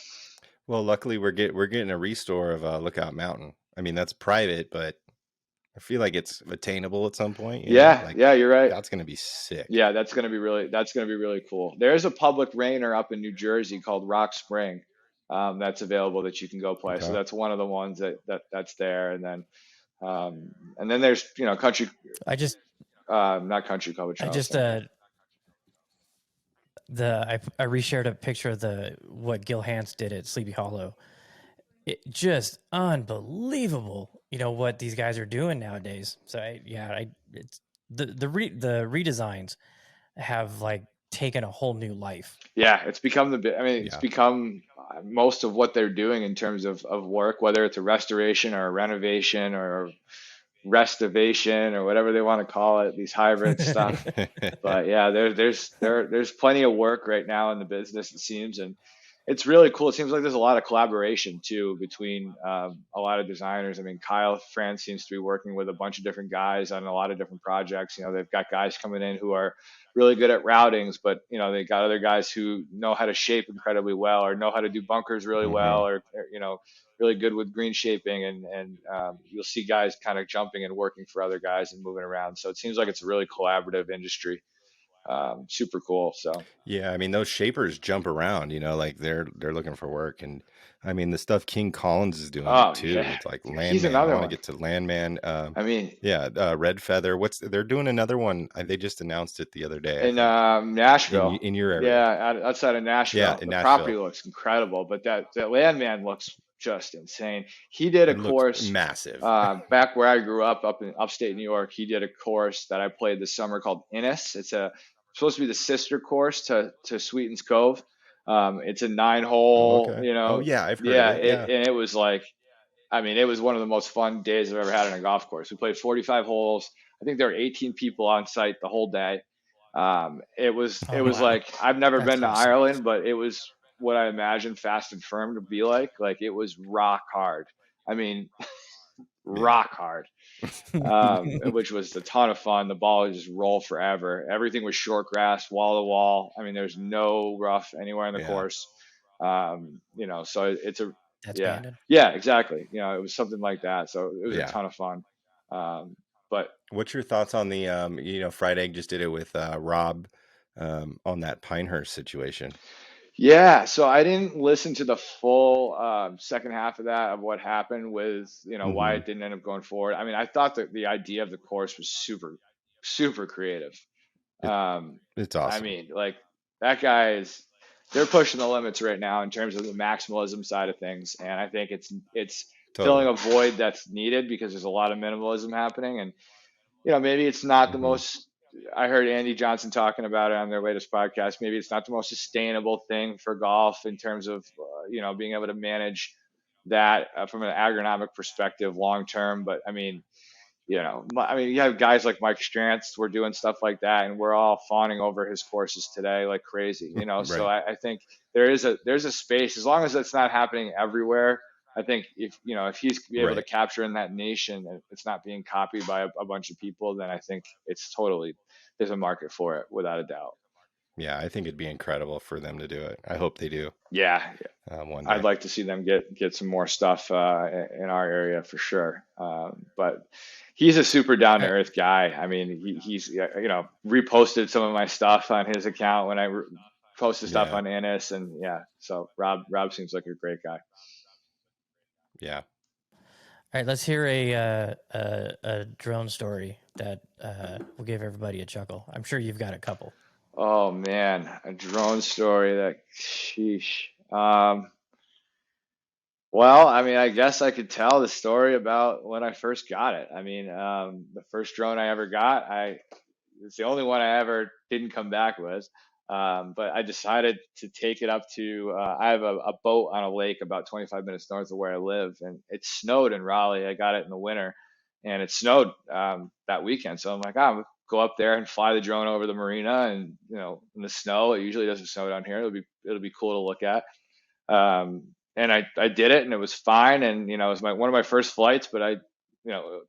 Well, luckily we're getting a restore of Lookout Mountain. I mean, that's private, but I feel like it's attainable at some point, you know? Yeah, Like yeah, you're right. that's gonna be sick. Yeah, that's gonna be really cool. There's a public rainer up in New Jersey called Rock Spring, that's available that you can go play. So Okay. that's one of the ones that's there. And then there's country, I just not country club, I Charles. just I reshared a picture of what Gil Hans did at Sleepy Hollow. It just unbelievable, what these guys are doing nowadays. So it's the redesigns have like taken a whole new life. Yeah, it's become it's Yeah. become most of what they're doing in terms of work, whether it's a restoration or a renovation or restoration or whatever they want to call it, these hybrid stuff. But yeah, there's plenty of work right now in the business, it seems, and it's really cool. It seems like there's a lot of collaboration too between a lot of designers. I mean, Kyle France seems to be working with a bunch of different guys on a lot of different projects. They've got guys coming in who are really good at routings, but they got other guys who know how to shape incredibly well, or know how to do bunkers really Hmm. well, or really good with green shaping, and you'll see guys kind of jumping and working for other guys and moving around. So it seems like it's a really collaborative industry. Super cool. So Yeah, I mean those shapers jump around, you know, like they're looking for work. And I mean the stuff King Collins is doing oh too yeah, with like he's Landman. I another want to one. get to Landman. I mean, Yeah, Red Feather. What's they're doing another one. They just announced it the other day, I in think, Nashville, in your area. yeah, outside of Yeah, Nashville, in the property Nashville. looks incredible, but that landman looks just insane. He did a It looks course massive. back where I grew up in upstate New York. He did a course that I played this summer called Innis. It's supposed to be the sister course to Sweetens Cove. It's a nine Oh, hole, okay. Oh yeah, I've heard of yeah, it. Yeah. and it was like, I mean, it was one of the most fun days I've ever had on a golf course. We played 45 holes. I think there were 18 people on site the whole day. It Oh was wow, like, I've never that's been to awesome. Ireland, but it was what I imagined Fast and Firm to be like. Like it was rock hard. I mean, Yeah. rock hard, which was a ton of fun. The ball would just roll forever. Everything was short grass, wall to wall. I mean, there's no rough anywhere in the Yeah. course. So it's a, That's yeah, banded. yeah, exactly. It was something like that. So it was a Yeah. ton of fun. But what's your thoughts on the, Fried Egg just did it with Rob on that Pinehurst situation? yeah, so I didn't listen to the full second half of that of what happened with, why Hmm. it didn't end up going forward. I mean, I thought that the idea of the course was super, super creative. It, Um, it's I awesome. mean, like that guy they're pushing the limits right now in terms of the maximalism side of things, and I think it's filling Totally. a void that's needed because there's a lot of minimalism happening, and maybe it's not the Hmm. most. I heard Andy Johnson talking about it on their latest podcast. Maybe it's not the most sustainable thing for golf in terms of, being able to manage that from an agronomic perspective long term. But I mean, you have guys like Mike Strantz. We're doing stuff like that, and we're all fawning over his courses today like crazy. So Right. I think there's a space as long as it's not happening everywhere. I think if he's able to Right. capture in that nation and it's not being copied by a bunch of people, then I think there's a market for it without a doubt. Yeah, I think it'd be incredible for them to do it. I hope they do Yeah, one I'd day. like to see them get some more stuff in our area for sure. But he's a super down to I, earth guy. I mean, he's reposted some of my stuff on his account when I posted stuff Yeah. on Innis, and yeah. So Rob seems like a great guy. Yeah. all right, let's hear a drone story that will give everybody a chuckle. I'm sure you've got a couple. Oh man, a drone story that sheesh. Well, I mean, I guess I could tell the story about when I first got it. I mean, the first drone I ever got, it's the only one I ever didn't come back with. But I decided to take it up to, I have a boat on a lake about 25 minutes north of where I live, and it snowed in Raleigh. I got it in the winter, and it snowed that weekend. So I'm like, I'll go up there and fly the drone over the marina, and in the snow. It usually doesn't snow down here. It'll be cool to look at. And I did it, and it was fine, and it was one of my first flights, but I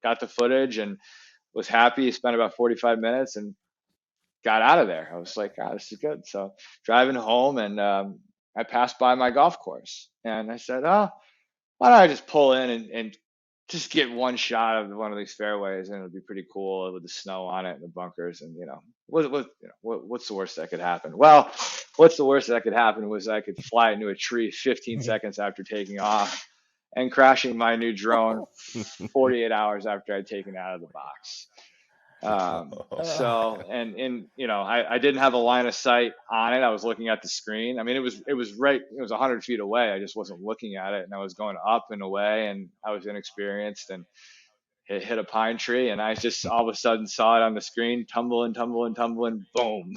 got the footage and was happy. Spent about 45 minutes and got out of there. I was like, oh, this is good. So driving home, and I passed by my golf course, and I said, oh, why don't I just pull in and just get one shot of one of these fairways, and it'll be pretty cool with the snow on it and the bunkers, and what's the worst that could happen? Well, what's the worst that could happen was I could fly into a tree 15 seconds after taking off and crashing my new drone 48 hours after I'd taken it out of the box. So, I didn't have a line of sight on it. I was looking at the screen. I mean, it was right, it was 100 feet away. I just wasn't looking at it, and I was going up and away, and I was inexperienced, and it hit a pine tree, and I just all of a sudden saw it on the screen, tumbling, boom.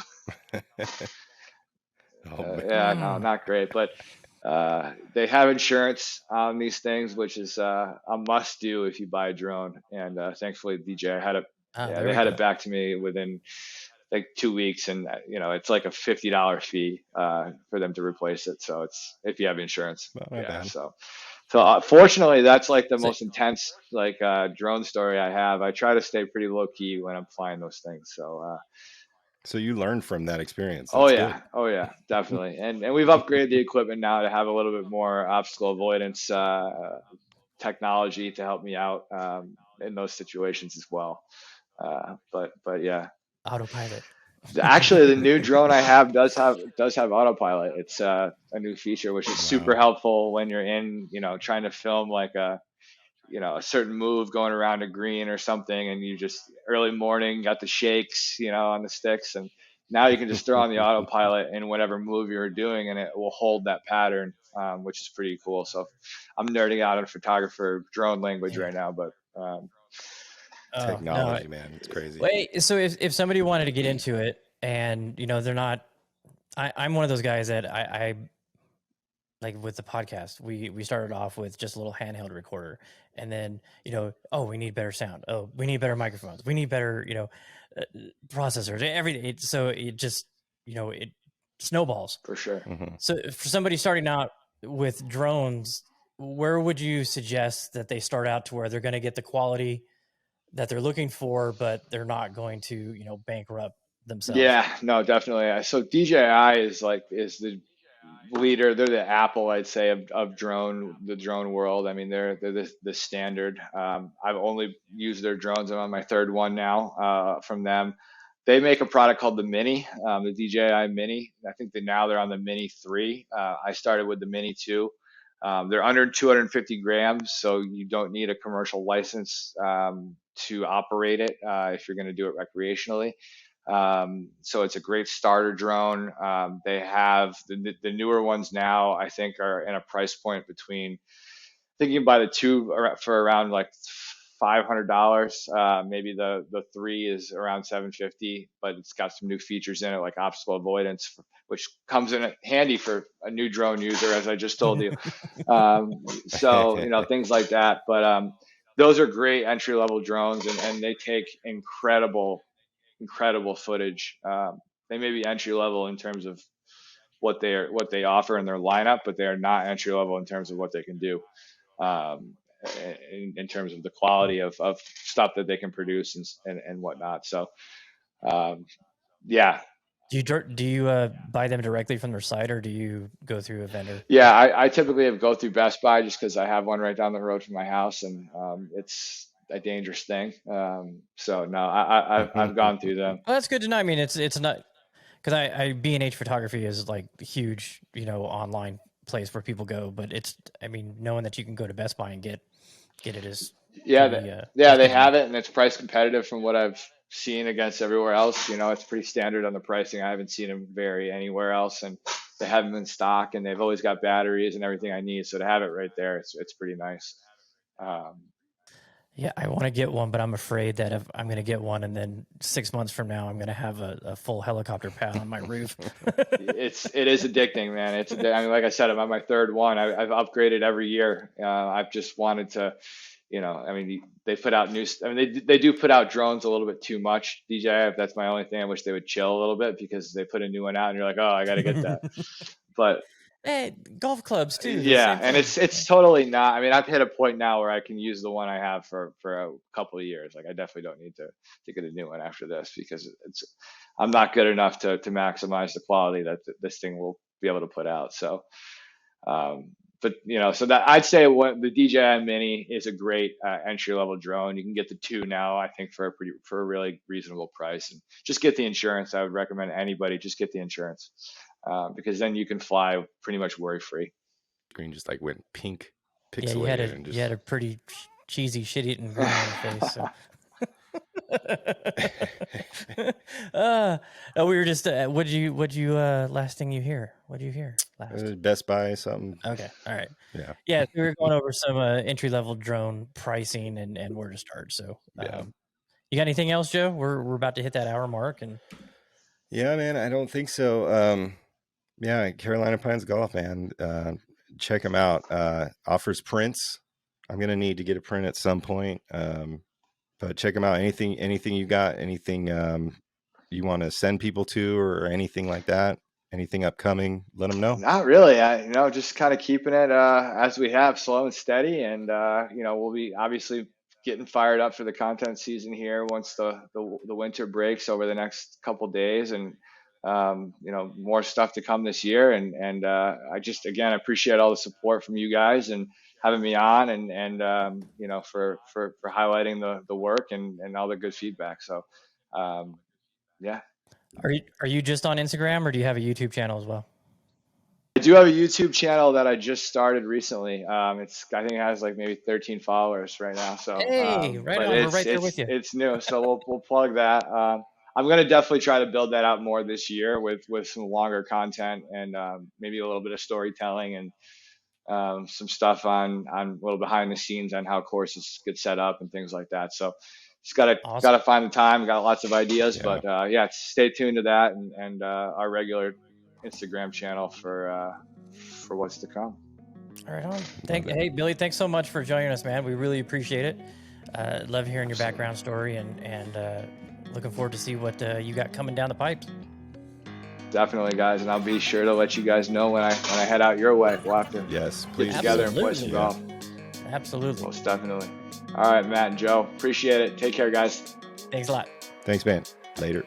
Oh man. Yeah, no, not great, but they have insurance on these things, which is a must do if you buy a drone. And thankfully, DJ had it. Ah, Yeah, there they we had go. it back to me within like 2 weeks, and it's like a $50 fee for them to replace it. So it's if you have insurance. Well, not Yeah. bad. So fortunately, that's like the So, most intense like drone story I have. I try to stay pretty low key when I'm flying those things. So So you learned from that experience. oh That's good. yeah, oh yeah, definitely. And we've upgraded the equipment now to have a little bit more obstacle avoidance technology to help me out in those situations as well. But yeah, autopilot. actually, the new drone I have does have autopilot. It's a new feature which is super Wow. helpful when you're in trying to film like a certain move going around a green or something, and you just early morning got the shakes on the sticks, and now you can just throw on the autopilot in whatever move you're doing, and it will hold that pattern, which is pretty cool. So I'm nerding out on photographer drone language Yeah. right now, but Oh no. Technology, man. It's crazy. Wait. So if somebody wanted to get into it, and they're not, I'm one of those guys that I like with the podcast. We started off with just a little handheld recorder, and then oh, we need better sound. Oh, we need better microphones. We need better processors. Everything. So it just it snowballs. for sure. Hmm. So for somebody starting out with drones, where would you suggest that they start out to where they're going to get the quality that they're looking for, but they're not going to bankrupt themselves? Yeah, no, definitely. So DJI is the leader. They're the Apple, I'd say, of the drone world. I mean, they're the standard. I've only used their drones. I'm on my third one now from them. They make a product called the Mini, the DJI Mini. I think they're on the Mini 3. I started with the Mini 2. They're under 250 grams, so you don't need a commercial license to operate it if you're going to do it recreationally. So it's a great starter drone. They have the newer ones now, I think, are in a price point between, I think you can buy the 2 for around like $500. Maybe the 3 is around $750, but it's got some new features in it like obstacle avoidance, which comes in handy for a new drone user, as I just told you. So things like that. But those are great entry level drones, and they take incredible footage. They may be entry level in terms of what they offer in their lineup, but they are not entry level in terms of what they can do. In terms of the quality of stuff that they can produce and whatnot. So, yeah. Do you buy them directly from their site, or do you go through a vendor? Yeah, I typically go through Best Buy just because I have one right down the road from my house, and it's a dangerous thing. So no, I've gone through them. Well, that's good to know. I mean, it's not because I B&H photography is like huge, online place where people go, but knowing that you can go to Best Buy and get it is they have it, and it's price competitive from what I've seen against everywhere else. It's pretty standard on the pricing. I haven't seen them vary anywhere else, and they have them in stock, and they've always got batteries and everything I need. So to have it right there, it's pretty nice. Yeah, I want to get one, but I'm afraid that if I'm going to get one and then 6 months from now, I'm going to have a full helicopter pad on my roof. It is addicting, man. Like I said, I'm on my third one. I've upgraded every year. I've just wanted to, they put out they do put out drones a little bit too much. DJI, that's my only thing. I wish they would chill a little bit because they put a new one out and you're like, oh, I got to get that. But hey, golf clubs too. Yeah, and it's totally not. I've hit a point now where I can use the one I have for a couple of years. Like I definitely don't need to get a new one after this because I'm not good enough to maximize the quality that this thing will be able to put out. So, so that I'd say the DJI Mini is a great entry level drone. You can get the 2 now, I think, for a really reasonable price, and just get the insurance. I would recommend anybody just get the insurance. Because then you can fly pretty much worry-free. Screen just like went pink, pixelated. You had a pretty cheesy shit-eating grin on your face. So. We were just. What'd you last thing you hear? What'd you hear last? Best Buy something. Okay, all right. Yeah. We were going over some entry-level drone pricing and where to start. So, you got anything else, Joe? We're about to hit that hour mark, and yeah, man, I don't think so. Carolina Pines Golf, man. Check them out. Offers prints. I'm going to need to get a print at some point. But check them out. Anything you got, anything you want to send people to or anything like that, anything upcoming, let them know. Not really. Just kind of keeping it as we have, slow and steady. And, we'll be obviously getting fired up for the content season here once the winter breaks over the next couple of days, and more stuff to come this year. And I just, again, appreciate all the support from you guys and having me on and for highlighting the work and all the good feedback. So, yeah. Are you just on Instagram, or do you have a YouTube channel as well? I do have a YouTube channel that I just started recently. I think it has like maybe 13 followers right now. So hey, right on. We're right there with you. It's new, so we'll plug that. I'm going to definitely try to build that out more this year with some longer content and maybe a little bit of storytelling and some stuff on a little behind the scenes on how courses get set up and things like that. So just got to find the time. Got lots of ideas, but stay tuned to that and our regular Instagram channel for what's to come. All right, on. Hey, Billy, thanks so much for joining us, man. We really appreciate it. Love hearing your background story and looking forward to see what you got coming down the pipes. Definitely, guys, and I'll be sure to let you guys know when I head out your way. We'll have to please get together and play some golf. Absolutely. Most definitely. All right, Matt and Joe, appreciate it. Take care, guys. Thanks a lot. Thanks, man. Later.